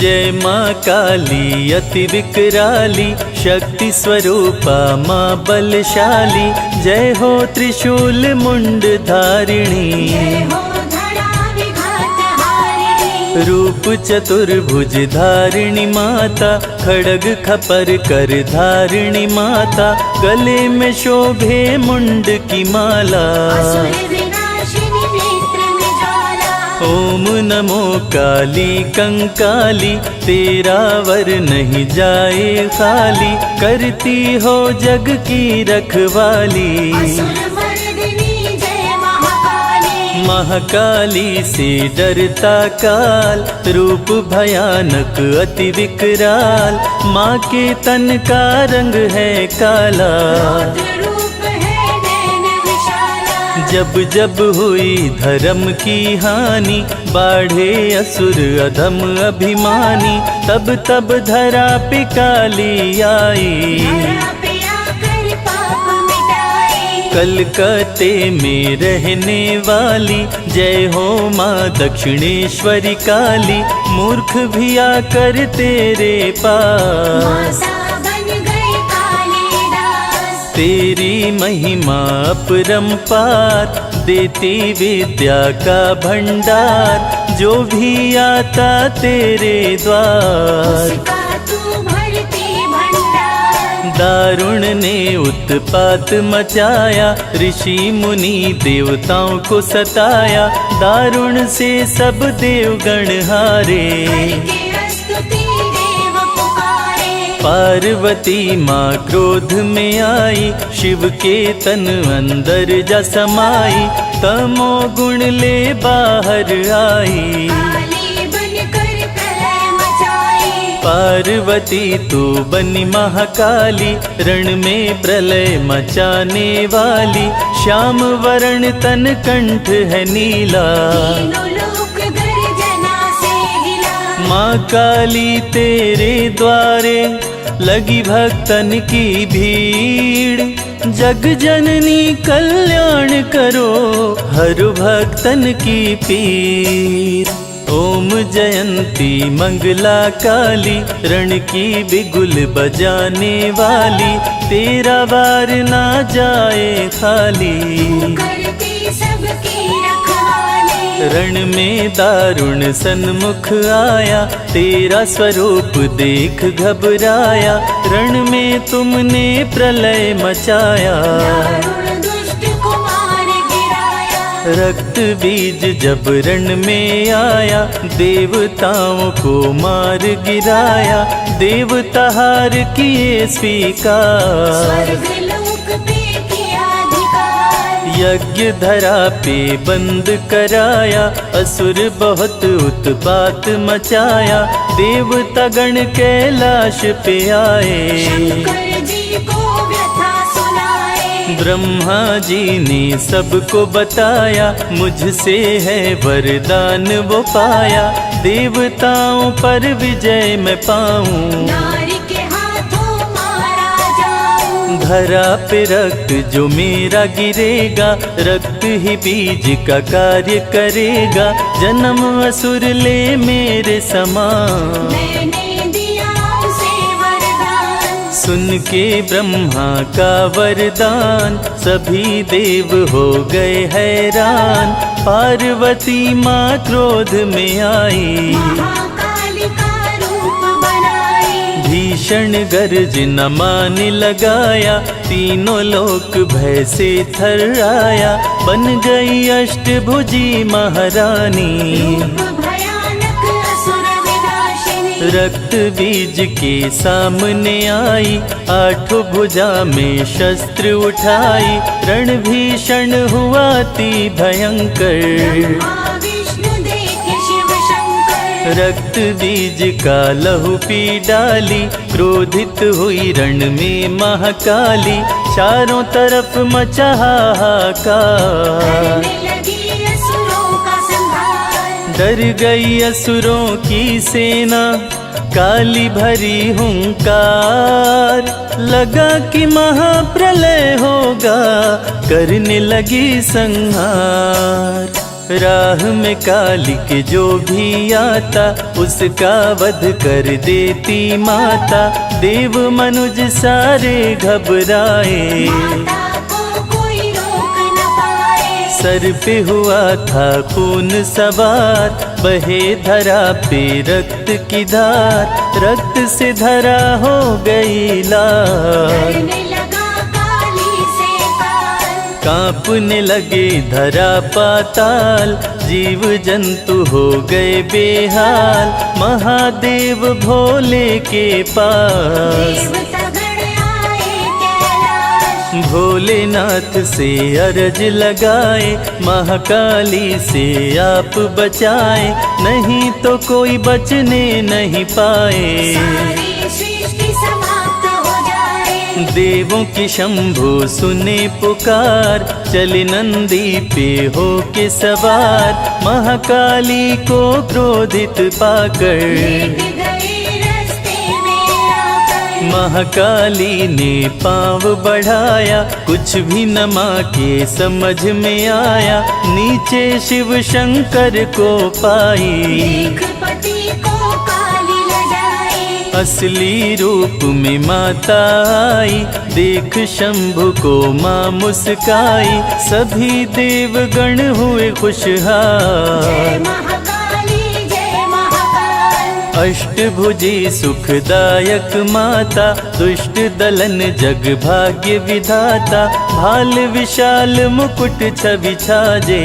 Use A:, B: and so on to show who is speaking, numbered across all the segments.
A: जय माँ काली अति विकराली, शक्ति स्वरूपा माँ बलशाली। जय हो त्रिशूल मुंड धारिणी, रूप चतुर्भुज धारिणी माता। खड्ग खपर कर धारिणी माता, गले में शोभे मुंड की माला। ओम नमो काली कंकाली, तेरा वर नहीं जाए खाली। करती हो जग की रखवाली, महाकाली से डरता काल। रूप भयानक अति विकराल, माँ के तन का रंग है काला। जब जब हुई धर्म की हानि, बाढ़े असुर अधम अभिमानी। तब तब धरा पे काली आई, कलकत्ते में रहने वाली। जय हो माँ दक्षिणेश्वरी काली, मूर्ख भी आकर तेरे पास। तेरी महिमा अपरंपार, देती विद्या का भंडार। जो भी आता तेरे द्वार, दारुण ने उत्पात मचाया। ऋषि मुनि देवताओं को सताया, दारुण से सब देवगण हारे। पार्वती माँ क्रोध में आई, शिव के तन अंदर जा समाई। तमो गुण ले बाहर आई, पार्वती तू बनी महाकाली। रण में प्रलय मचाने वाली, श्याम वरण तन कंठ है नीला। माँ काली तेरे द्वारे, लगी भक्तन की भीड़। जग जननी कल्याण करो, हर भक्तन की पीर। ओम जयंती मंगला काली, रण की बिगुल बजाने वाली। तेरा वार ना जाए खाली, रण में दारुण सन्मुख आया। तेरा स्वरूप देख घबराया, रण में तुमने प्रलय मचाया। रक्त बीज जब रण में आया, देवताओं को मार गिराया। देवता हार किए स्वीकार, यज्ञ धरा पे बंद कराया। असुर बहुत उत्पात मचाया, देवता गण कैलाश पे आए। ब्रह्मा जी ने सबको बताया, मुझसे है वरदान वो पाया। देवताओं पर विजय मैं पाऊं, धरा पे रक्त जो मेरा गिरेगा। रक्त ही बीज का कार्य करेगा, जन्म असुर ले मेरे समान। सुन के ब्रह्मा का वरदान, सभी देव हो गए हैरान। पार्वती माँ क्रोध में आई, भीषण गर्जना मान लगाया। तीनों लोक भय से थर्राया, बन गई अष्टभुजी महारानी। रक्त बीज के सामने आई, आठों भुजा में शस्त्र उठाई। रण भीषण हुआ अति भयंकर, रक्त बीज का लहू पी डाली। क्रोधित हुई रण में महाकाली, चारों तरफ मचा हाहाकार। डर गई असुरों की सेना, काली भरी हुंकार। लगा कि महाप्रलय होगा, करने लगी संहार। राह में काली के जो भी आता उसका वध कर देती माता। देव मनुज सारे घबराए,
B: माता को कोई रोक न पाए।
A: सर पे हुआ था खून सवार, बहे धरा पे रक्त की धार। रक्त से धरा हो गई लाल,
B: डरने लगा काली से काल।
A: कांपने लगे धरा पाताल। जीव जंतु हो गए बेहाल, महादेव भोले के पास।
B: देवता गण आए कैलाश,
A: भोलेनाथ से अरज लगाए, महाकाली से आप बचाए। नहीं तो कोई बचने नहीं पाए,
B: सारी सृष्टि समाप्त हो जाए।
A: देवों की शंभु सुने पुकार, चले नंदी पे हो के सवार। महाकाली को क्रोधित पाकर,
B: लेट गए रास्ते में आकर।
A: महाकाली ने पांव बढ़ाया, कुछ भी न माँ के समझ में आया। नीचे शिव शंकर को पाई,
B: देख पति को काली लजाई।
A: असली रूप में माता आई। देख शंभु को माँ मुस्काई, सभी देवगण हुए
B: जय
A: खुशहाल।
B: महाकाली जय महाकाल।
A: अष्टभुजी सुखदायक माता, दुष्ट दलन जग भाग्य विधाता। भाल विशाल मुकुट छवि छाजे,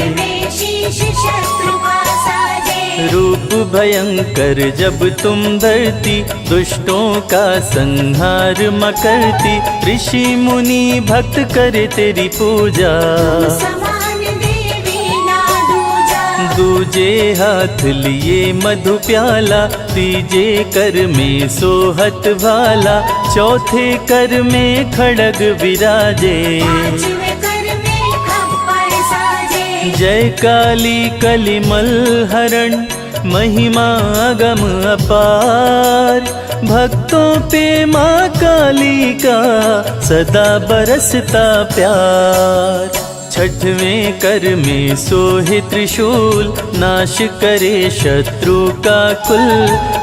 B: में शीश शत्रु का साजे।
A: रूप भयंकर जब तुम धरती, दुष्टों का संहार मकरती। ऋषि मुनि भक्त करे तेरी पूजा,
B: समान देवी ना दूजा।
A: दूजे हाथ लिए मधु प्याला, तीजे कर में सोहत भाला। चौथे कर में खड़ग विराजे,
B: पांचवें कर में खप्पर साजे।
A: जय काली कलिमल हरण, महिमा अगम अपार। भक्तों पे माँ काली का सदा बरसता प्यार। छठवें कर में सोहे त्रिशूल, नाश करे शत्रु का कुल।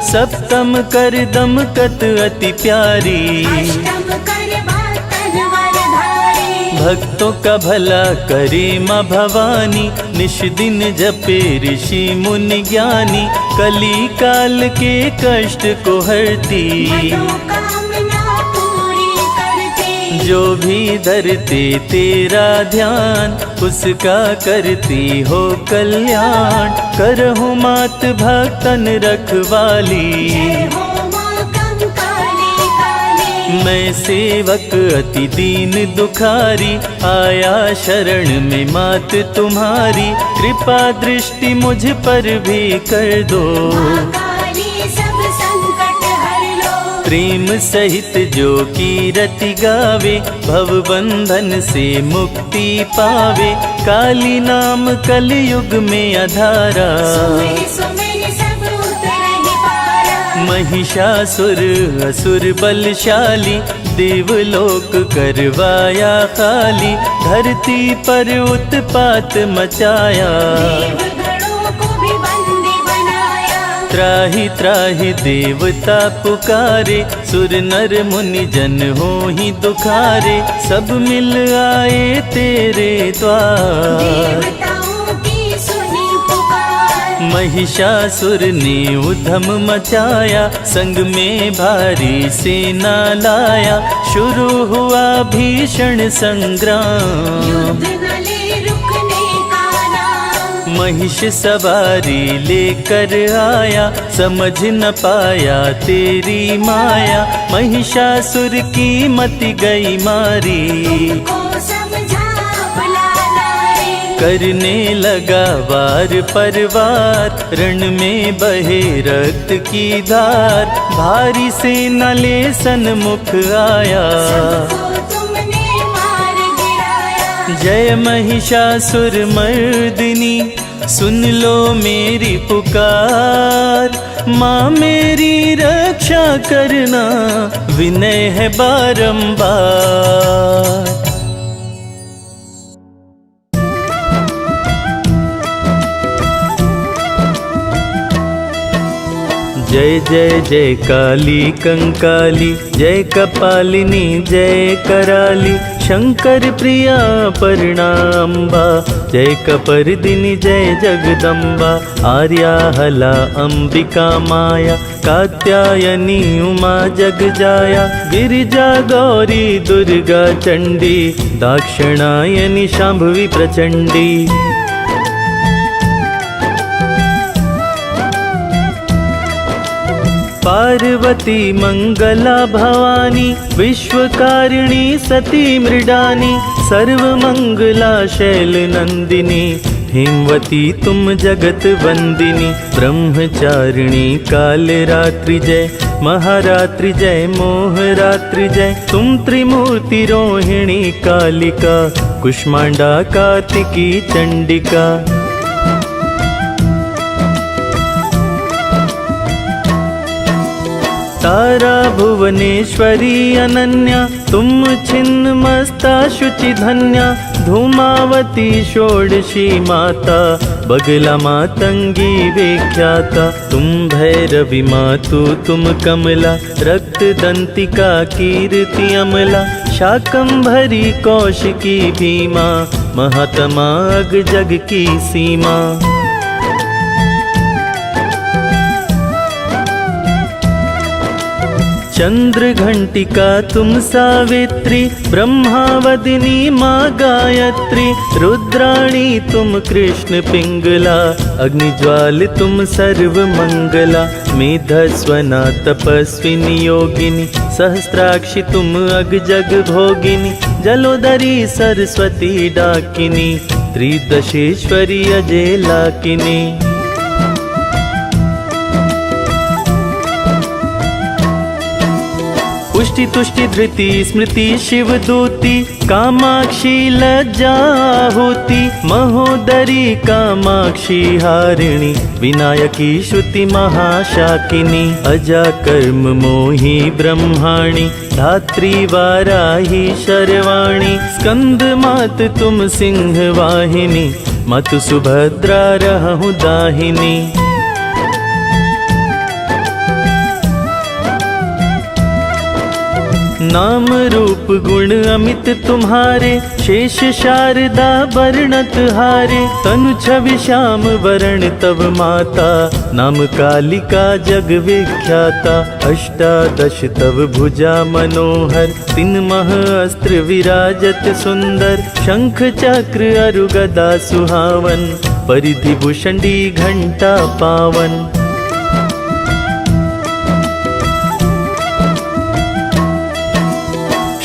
A: सप्तम कर दमकत अति प्यारी,
B: अष्टम कर बर्तन वरधारी।
A: भक्तों का भला करे माँ भवानी। निश दिन जपे ऋषि मुनि ज्ञानी, कली काल के कष्ट को हरती।
B: मनोकामना पूरी करती,
A: जो भी धरते तेरा ध्यान, उसका करती हो कल्याण। करहु मात भक्तन रखवाली,
B: जय हो माँ कंकाली काली।
A: मैं सेवक अति दीन दुखारी, आया शरण में मात तुम्हारी। कृपा दृष्टि मुझ पर भी कर दो,
B: माँ काली सब संकट हर लो।
A: प्रेम सहित जो कीरति गावे, भव बंधन से मुक्ति पावे। काली नाम कलयुग में अधारा,
B: सुमिर सुमिर सब उतरहि पारा।
A: महिषासुर असुर बलशाली, देवलोक करवाया खाली। धरती पर उत्पात मचाया,
B: देवगणों को भी बंदी बनाया।
A: त्राहि त्राहि देवता पुकारे, सुर नर मुनि जन हो ही दुखारे। सब मिल आए तेरे द्वार,
B: देवताओं की सुनी पुकार।
A: महिषासुर ने उधम मचाया, संग में भारी सेना लाया। शुरू हुआ भीषण संग्राम,
B: युद्ध न ले रुकने का नाम।
A: महिष सवारी लेकर आया, समझ न पाया तेरी माया। महिषासुर की मति गई मारी,
B: को समझा भला नारी।
A: करने लगा वार पर वार, रण में बहे रक्त की धार। भारी सेना ले सन्मुख आया,
B: सबको तुमने मार गिराया।
A: जय महिषासुर मर्दिनी, सुन लो मेरी पुकार। माँ मेरी रक्षा करना, विनय है बारंबार। जय जय जय काली कंकाली, जय कपालिनी जय कराली, शंकर प्रिया परणाम्बा, जय कपर्दिनी जय जगदम्बा, आर्या हला अंबिका माया, कात्यायनी उमा जगजाया, गिरिजा गौरी दुर्गा चंडी, दाक्षिणायनी शांभवी प्रचंडी। पार्वती मंगला भवानी, विश्वकारिणी सती मृडानी, सर्वमंगला शैल नंदिनी, हेमवती तुम जगत वंदिनी, ब्रह्मचारिणी काल रात्रि जय, महारात्रि जय, मोहरात्रि जय, तुम त्रिमूर्ति रोहिणी कालिका, कुष्मांडा कार्तिकी चंडिका। तारा भुवनेश्वरी अनन्या, तुम छिन्न मस्ता शुचि धन्या, धूमावती षोडशी माता, बगला मातंगी विख्याता, तुम भैरवी मातु तुम कमला, रक्त दंतिका कीर्ति अमला, शाकंभरी कौशिकी भीमा, महात्मा अग जग की सीमा। चंद्र घंटिका तुम सावित्री, ब्रह्मावदिनी माँ गायत्री, रुद्राणी तुम कृष्ण पिंगला, अग्निज्वाल तुम सर्व मंगला, मेधस्वना तपस्विनी योगिनी, सहस्त्राक्षी तुम अग जग भोगिनी, जलोदरी सरस्वती डाकिनी, त्रिदशेश्वरी अजय लाकिनी। पुष्टि तुष्टि धृति स्मृति शिवदूती, कामाक्षी लज्जा होती, महोदरी कामाक्षी हारिणी, विनायकी श्रुति महाशाकिनी, अजा कर्म मोही ब्रह्माणी, धात्री वाराही शर्वाणी, स्कंद मात तुम सिंह वाहिनी, मातु सुभद्रा रहु दाहिनी। नाम रूप गुण अमित तुम्हारे, शेष शारदा वर्णत हारे, तनु छवि श्याम वरण तव माता, नाम कालिका जग विख्याता, अष्टादश तव भुजा मनोहर, तीन मह अस्त्र विराजत सुंदर, शंख चक्र अरु गदा सुहावन, परिधि भूषणी घंटा पावन।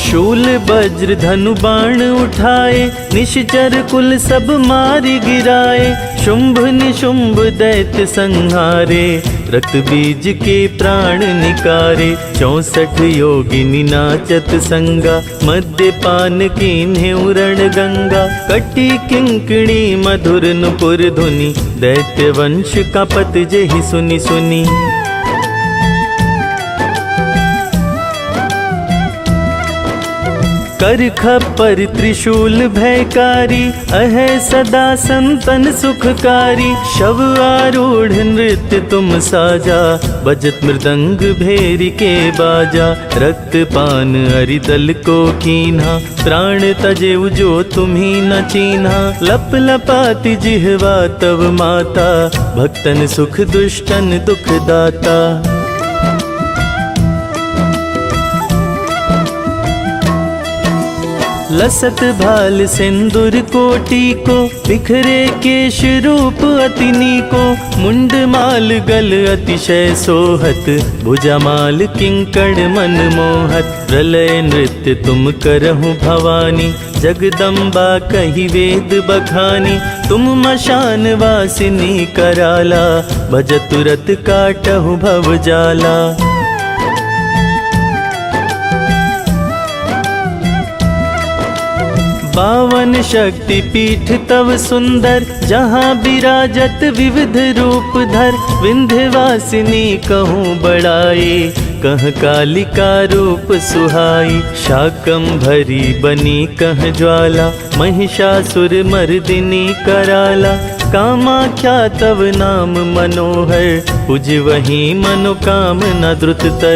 A: शूल वज्र धनु बाण उठाए, निश्चर कुल सब मारि गिराए, शुंभ निशुंभ दैत्य संहारे, रक्त बीज के प्राण निकारे, 64 योगिनी नाचत संगा, मद्यपान कीन्हे उरण गंगा, कटी किंकणी मधुर नुपुर धुनि, दैत्य वंश का पत जेहि सुनि सुनि। कर खप्पर त्रिशूल भयकारी, अहै सदा संतन सुखकारी, शव आरूढ़ नृत्य तुम साजा, बजत मृदंग भेरी के बाजा, रक्त पान अरिदल को कीन्हा, प्राण तजे जो तुम्ही न चीन्हा, लप लपाति जिह्वा तव माता, भक्तन सुख दुष्टन दुख दाता। लसत भाल सिंदूर कोटि को, बिखरे केश रूप अतिनी को, मुंड माल गल अतिशय सोहत, भुजा माल किंकण मन मोहत, प्रलय नृत्य तुम करहु भवानी, जगदम्बा कही वेद बखानी, तुम मशान वासिनी कराला, भज तुरत काटहु भव जाला। पावन शक्ति पीठ तव सुंदर, जहाँ विराजत विविध रूप धर, विंध्यवासिनी कहूँ बड़ाई, कह कालिका रूप सुहाई, शाकंभरी बनी कह ज्वाला, महिषासुर मर्दिनी कराला। कामाख्या तव नाम मनोहर, पूज वहीं मनोकामना द्रुत तर।